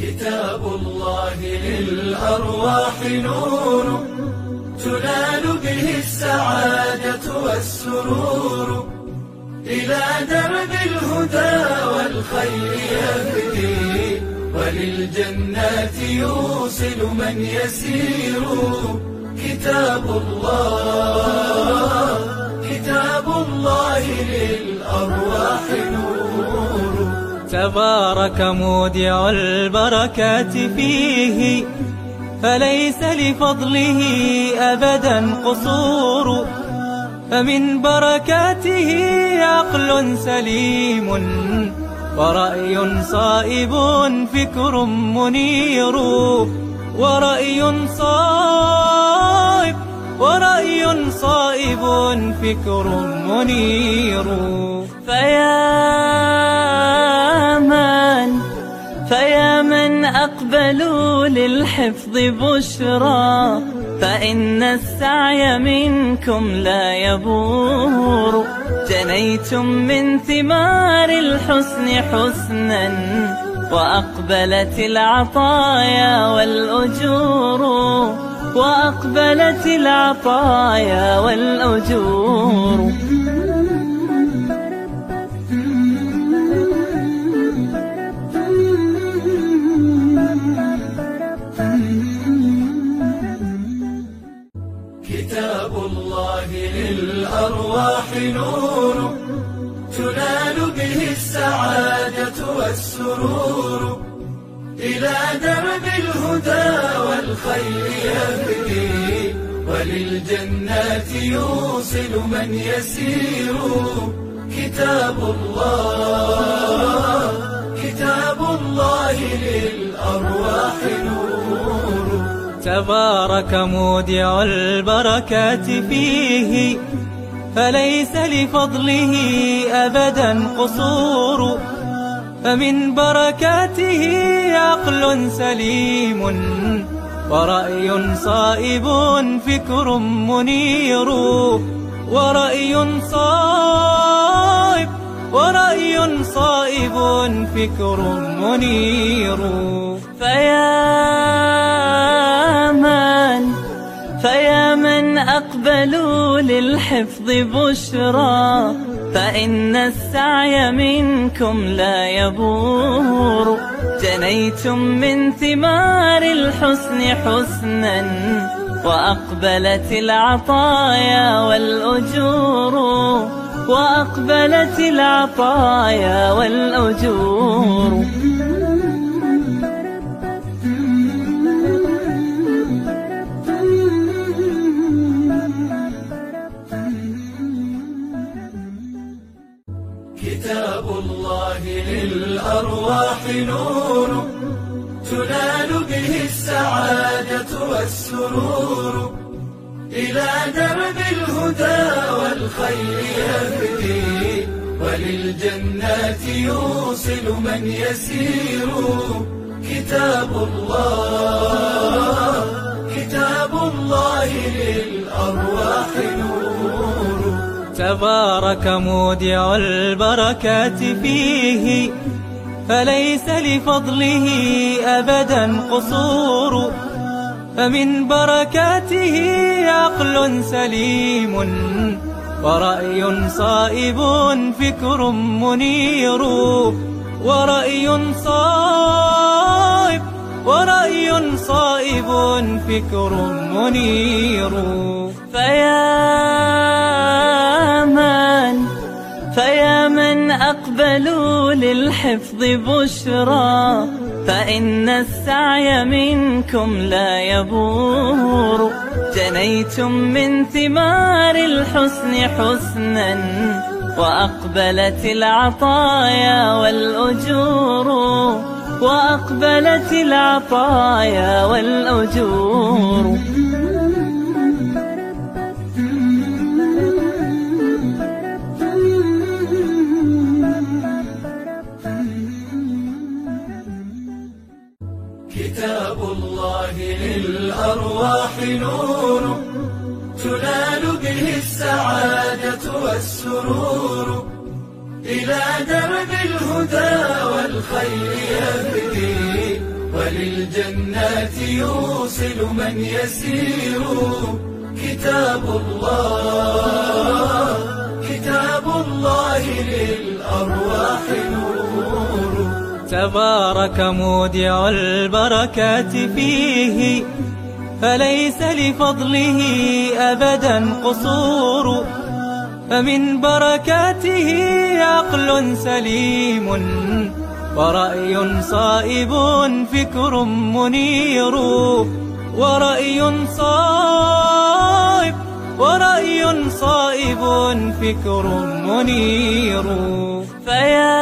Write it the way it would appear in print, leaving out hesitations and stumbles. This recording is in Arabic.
كتاب الله للأرواح نور، تنال به السعادة والسرور، إلى درب الهدى والخير يهدي، وللجنات يوصل من يسير. كتاب الله للأرواح نور. تبارك مودع البركات فيه، فليس لفضله أبدا قصور، فمن بركاته عقل سليم، ورأي صائب فكر منير، ورأي صائب فكر منير. فيا من أقبلوا للحفظ بشرى، فإن السعي منكم لا يبور، جنيتم من ثمار الحسن حسنا، وأقبلت العطايا والأجور، وأقبلت العطايا والأجور. كتاب الله للأرواح نور، تنال به السعادة والسرور، إلى درب الهدى والخير يهدي، وللجنات يوصل من يسير. كتاب الله للأرواح نور. تبارك مودع البركات فيه، فليس لفضله أبدا قصور، فمن بركاته عقل سليم، ورأي صائب فكر منير، ورأي صائب فكر منير. فيا من أقبلوا للحفظ بشرى، فإن السعي منكم لا يبور، جنيتم من ثمار الحسن حسنا، وأقبلت العطايا والأجور، وأقبلت العطايا والأجور. كتاب الله للأرواح نور، تنال به السعادة والسرور، إلى درب الهدى والخير يهدي، وللجنات يوصل من يسير. كتاب الله للأرواح نور. تبارك مودع البركات فيه، فليس لفضله أبدا قصور، فمن بركاته عقل سليم، ورأي صائب فكر منير، ورأي صائب فكر منير. فيا من أقبلوا للحفظ بشرى، فإن السعي منكم لا يبور، جنيتم من ثمار الحسن حسنا، وأقبلت العطايا والأجور، وأقبلت العطايا والأجور. كتاب الله للأرواح نور، تنال به السعادة والسرور، إلى درب الهدى والخير يهدي، للجنات يوصل من يسير. كتاب الله، كتاب الله للأرواح نور. تبارك مودع البركات فيه، فليس لفضله أبدا قصور. فمن بركاته عقل سليم، ورأي صائب فكر منير. ورأي صائب فكر منير. فيا